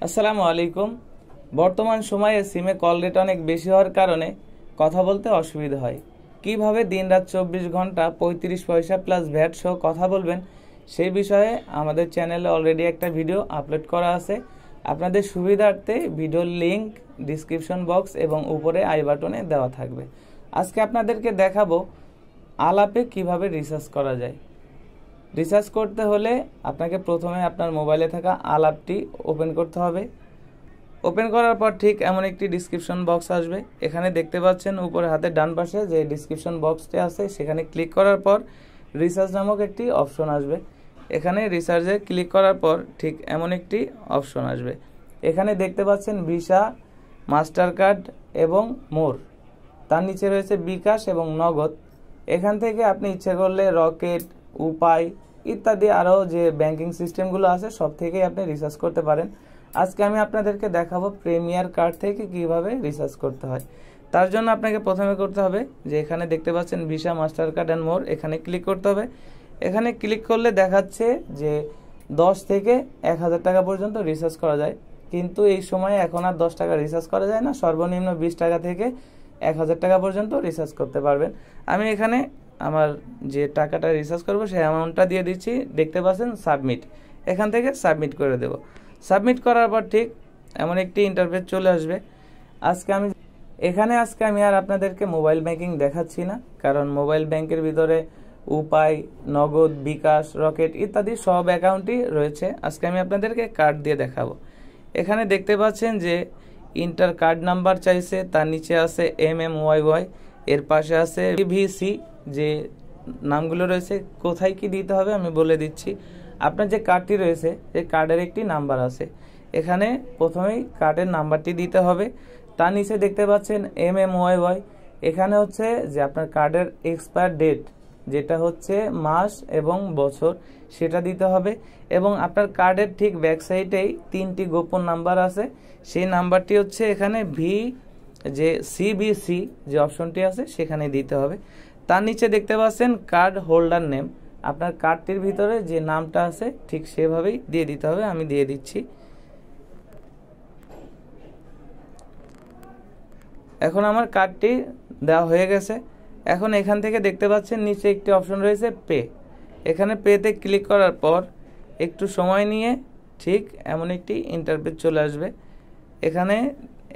আসসালামু আলাইকুম। বর্তমান সময়ে সিমে কল রেট অনেক বেশি হওয়ার কারণে কথা বলতে অসুবিধা হয়। কিভাবে দিনরাত 24 ঘন্টা 35 পয়সা প্লাস ভ্যাট সহ কথা বলবেন সেই বিষয়ে আমাদের চ্যানেলে অলরেডি একটা ভিডিও আপলোড করা আছে। আপনাদের সুবিধার্থে ভিডিওর লিংক ডিসক্রিপশন বক্স এবং উপরে আই বাটনে দেওয়া থাকবে। আজকে আপনাদেরকে দেখাবো আলাপে কিভাবে রিসার্চ করা যায়। রিসার্চ করতে হলে আপনাকে প্রথমে আপনার মোবাইলে থাকা আলাপটি ওপেন করতে হবে। ওপেন করার পর ঠিক এমন একটি ডিসক্রিপশন বক্স আসবে। এখানে দেখতে পাচ্ছেন উপরে হাতের ডান পাশে যে ডিসক্রিপশন বক্সটি আছে সেখানে ক্লিক করার পর রিসার্চ নামক একটি অপশন আসবে। এখানে রিসার্চে ক্লিক করার পর ঠিক এমন একটি অপশন আসবে। এখানে দেখতে পাচ্ছেন ভিসা, মাস্টার কার্ড এবং মোর। তার নিচে রয়েছে বিকাশ এবং নগদ। এখান থেকে আপনি ইচ্ছে করলে রকেট, উপায় ইত্যাদি আরও যে ব্যাংকিং সিস্টেমগুলো আছে সব থেকেই আপনি রিসার্চ করতে পারেন। আজকে আমি আপনাদেরকে দেখাবো প্রিমিয়ার কার্ড থেকে কিভাবে রিসার্চ করতে হয়। তার জন্য আপনাকে প্রথমে করতে হবে যে এখানে দেখতে পাচ্ছেন visa, master card and more, এখানে ক্লিক করতে হবে। এখানে ক্লিক করলে দেখাচ্ছে যে 10 থেকে 1000 টাকা পর্যন্ত রিসার্চ করা যায়, কিন্তু এই সময়ে এখন আর 10 টাকা রিসার্চ করা যায় না। সর্বনিম্ন 20 টাকা থেকে 1000 টাকা পর্যন্ত রিসার্চ করতে পারবেন। আমি এখানে আমার যে টাকাটা রিসার্চ করব সেই অ্যামাউন্টটা দিয়ে দিচ্ছি। দেখতে পাচ্ছেন সাবমিট, এখান থেকে সাবমিট করে দেব। সাবমিট করার পর ঠিক এমন একটি ইন্টারফেস চলে আসবে। আজকে আমি আর আপনাদেরকে মোবাইল ব্যাংকিং দেখাচ্ছি না, কারণ মোবাইল ব্যাংকের ভিতরে উপায়, নগদ, বিকাশ, রকেট ইত্যাদি সব অ্যাকাউন্টই রয়েছে। আজকে আমি আপনাদেরকে কার্ড দিয়ে দেখাবো। এখানে দেখতে পাচ্ছেন যে ইন্টার কার্ড নাম্বার চাইছে, তার নিচে আছে MMYY, এর পাশে আছে VC। যে নামগুলো রয়েছে কোথায় কি দিতে হবে আমি বলে দিচ্ছি। আপনার যে কার্ডটি রয়েছে এই কার্ডের একটি নাম্বার আছে, এখানে প্রথমেই কার্ডের নাম্বারটি দিতে হবে। তার নিচে দেখতে পাচ্ছেন MMYY, এখানে হচ্ছে যে আপনার কার্ডের এক্সপায়ার ডেট, যেটা হচ্ছে মাস এবং বছর, সেটা দিতে হবে। এবং আপনার কার্ডের ঠিক ব্যাক সাইডেই 3টি গোপন নাম্বার আছে, সেই নাম্বারটি হচ্ছে এখানে যে CBC যে অপশনটি আছে সেখানে দিতে হবে। তার নিচে দেখতে পাচ্ছেন কার্ড হোল্ডার নেম, আপনার কার্ডটির ভিতরে যে নামটা আছে ঠিক সেভাবেই দিয়ে দিতে হবে। আমি দিয়ে দিচ্ছি। এখন আমার কার্ডটি দেওয়া হয়ে গেছে। এখন এখান থেকে দেখতে পাচ্ছেন নিচে একটি অপশন রয়েছে পে। এখানে পেতে ক্লিক করার পর একটু সময় নিয়ে ঠিক এমন একটি ইন্টারফেস চলে আসবে। এখানে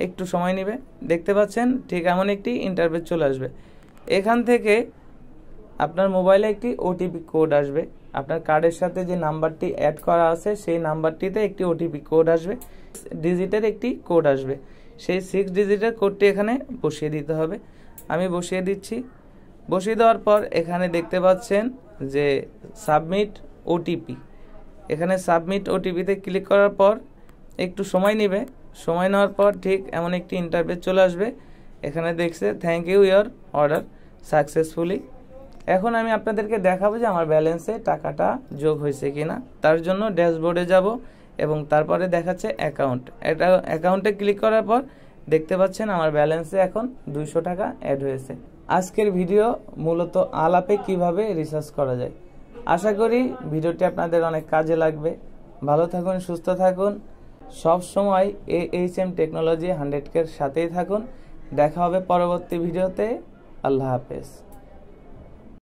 একটু সময় নেবে, দেখতে পাচ্ছেন ঠিক এমন একটি ইন্টারফেস চলে আসবে। এখান থেকে আপনার মোবাইলে একটি OTP কোড আসবে। আপনার কার্ডের সাথে যে নাম্বারটি অ্যাড করা আছে সেই নাম্বারটিতে একটি OTP কোড আসবে, 6 ডিজিটের একটি কোড আসবে। সেই 6 ডিজিটের কোডটি এখানে বসিয়ে দিতে হবে। আমি বসিয়ে দিচ্ছি। বসিয়ে দেওয়ার পর এখানে দেখতে পাচ্ছেন যে সাবমিট OTP। এখানে সাবমিট OTPতে ক্লিক করার পর একটু সময় নেবে। সময় নেওয়ার পর ঠিক এমন একটি ইন্টারফেস চলে আসবে। এখানে দেখছে thank you your order successfully. এখন আমি আপনাদেরকে দেখাবো যে আমার ব্যালেন্সে টাকাটা যোগ হয়েছে কিনা। তার জন্য ড্যাশবোর্ডে যাব এবং তারপরে দেখাচ্ছে অ্যাকাউন্ট। অ্যাকাউন্টে ক্লিক করার পর দেখতে পাচ্ছেন আমার ব্যালেন্সে এখন 200 টাকা অ্যাড হয়েছে। আজকের ভিডিও মূলত আলাপে কিভাবে রিসার্চ করা যায়। আশা করি ভিডিওটি আপনাদের অনেক কাজে লাগবে। ভালো থাকুন, সুস্থ থাকুন, সব সময় AHM টেকনোলজি 100K সাথেই থাকুন। দেখা হবে পরবর্তী ভিডিওতে। আল্লাহ হাফেজ।